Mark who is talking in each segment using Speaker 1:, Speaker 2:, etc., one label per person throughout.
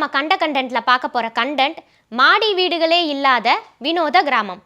Speaker 1: நம்ம கண்டென்ட்ல பார்க்க போற கண்டென்ட் மாடி வீடுகளே இல்லாத வினோத கிராமம்.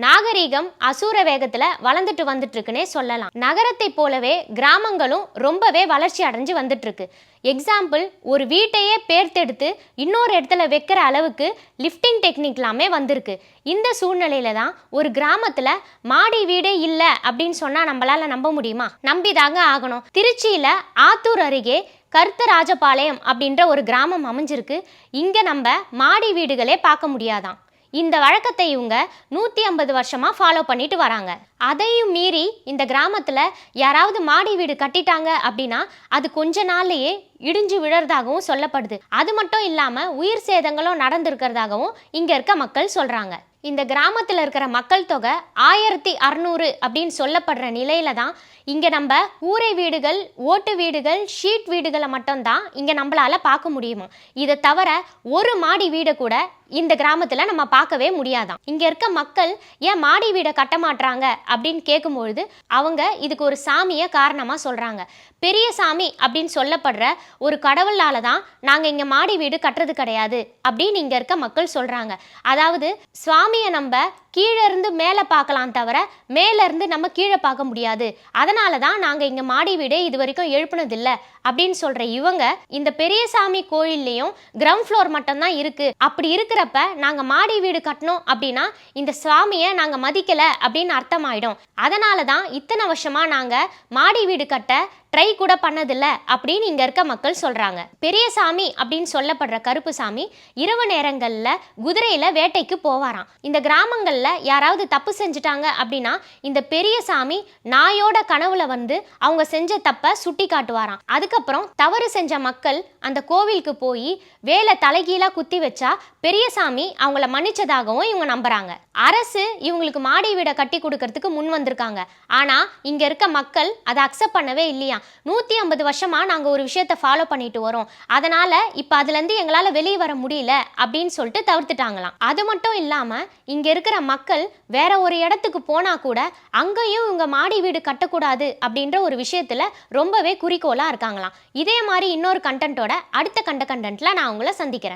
Speaker 1: நாகரீகம் அசூர வேகத்துல வளர்ந்துட்டு வந்துட்டு இருக்குன்னே சொல்லலாம். நகரத்தை போலவே கிராமங்களும் ரொம்பவே வளர்ச்சி அடைஞ்சு வந்துட்டு இருக்கு. எக்ஸாம்பிள், ஒரு வீட்டையே பேர்த்தெடுத்து இன்னொரு இடத்துல வைக்கிற அளவுக்கு லிஃப்டிங் டெக்னிக் எல்லாமே வந்திருக்கு. இந்த சூழ்நிலையில தான் ஒரு கிராமத்துல மாடி வீடே இல்லை அப்படின்னு சொன்னா நம்மளால நம்ப முடியுமா? நம்பிதாங்க ஆகணும். திருச்சியில ஆத்தூர் அருகே கருத்தராஜபாளையம் அப்படின்ற ஒரு கிராமம் அமைஞ்சிருக்கு. இங்க நம்ம மாடி வீடுகளே பார்க்க முடியாதான். இந்த வழக்கத்தை இவங்க 150 வருஷமா ஃபாலோ பண்ணிட்டு வராங்க. அதையும் மீறி இந்த கிராமத்துல யாராவது மாடி வீடு கட்டிட்டாங்க அப்படின்னா அது கொஞ்ச நாள்லயே இடிஞ்சு விழறதாகவும் சொல்லப்படுது. அது மட்டும் இல்லாம உயிர் சேதங்களும் நடந்திருக்கிறதாகவும் இங்க இருக்க மக்கள் சொல்றாங்க. இந்த கிராமத்தில் இருக்கிற மக்கள் தொகை 1600 அப்படின்னு சொல்லப்படுற நிலையில தான் இங்க நம்ம கூரை வீடுகள், ஓட்டு வீடுகள், ஷீட் வீடுகளை மட்டும்தான் இங்க நம்மளால பார்க்க முடியுமா. இதை தவிர ஒரு மாடி வீடை கூட இந்த கிராமத்துல நம்ம பார்க்கவே முடியாதான். இங்க இருக்க மக்கள் ஏன் மாடி வீடை கட்ட மாட்டாங்க அப்படின்னு கேட்கும்பொழுது அவங்க இதுக்கு ஒரு சாமியை காரணமா சொல்றாங்க. பெரிய சாமி அப்படின்னு சொல்லப்படுற ஒரு கடவுளால தான் நாங்க இங்க மாடி வீடு கட்டுறது கிடையாது அப்படின்னு இங்க இருக்க மக்கள் சொல்றாங்க. அதாவது சுவாமியை நம்ம கீழே இருந்து மேலே பார்க்கலாம் தவிர மேல இருந்து நம்ம கீழே பார்க்க முடியாது. அதனால தான் நாங்க இங்க மாடி வீடே இது வரைக்கும் எழுப்புனதில்லை அப்படின்னு சொல்ற இவங்க இந்த பெரியசாமி கோயில்லையும் கிரவுண்ட் ஃப்ளோர் மட்டும்தான் இருக்கு. அப்படி இருக்கிறப்ப நாங்க மாடி வீடு கட்டணும் அப்படின்னா இந்த சுவாமியை நாங்க மதிக்கல அப்படின்னு அர்த்தமாயிடும். அதனால தான் இத்தனை வருஷமா நாங்க மாடி வீடு கட்ட ட்ரை கூட பண்ணதில்லை அப்படின்னு இங்க இருக்க மக்கள் சொல்றாங்க. பெரியசாமி அப்படின்னு சொல்லப்படுற கருப்பு சாமி இரவு நேரங்கள்ல குதிரையில வேட்டைக்கு போவாராம். இந்த கிராமங்கள்ல யாராவது தப்பு செஞ்சுட்டாங்க அப்படின்னா இந்த பெரியசாமி நாயோட கனவுல வந்து அவங்க செஞ்ச தப்பை சுட்டி காட்டுவாராம். அதுக்கப்புறம் தவறு செஞ்ச மக்கள் அந்த கோவிலுக்கு போய் வேலை தலைகீழா குத்தி வச்சா பெரியசாமி அவங்கள மன்னிச்சதாகவும் இவங்க நம்புறாங்க. அரசு இவங்களுக்கு மாடி வீடை கட்டி கொடுக்கறதுக்கு முன் வந்திருக்காங்க. ஆனா இங்க இருக்க மக்கள் அதை அக்செப்ட் பண்ணவே இல்லையா. 150 வருஷமா நாங்க ஒரு விஷயத்தை ஃபாலோ பண்ணிட்டு வரோம், அதனால இப்ப அதுல இருந்து எங்களால வெளியே வர முடியல அப்படின்னு சொல்லிட்டு தவிர்த்துட்டாங்களாம். அது மட்டும் இல்லாம இங்க இருக்கிற மக்கள் வேற ஒரு இடத்துக்கு போனா கூட அங்கேயும் இவங்க மாடி வீடு கட்டக்கூடாது அப்படின்ற ஒரு விஷயத்துல ரொம்பவே குறிக்கோளா இருக்காங்களாம். இதே மாதிரி இன்னொரு கண்டென்ட்டோட அடுத்த கண்டென்ட்ல நான் உங்களை சந்திக்கிறேன்.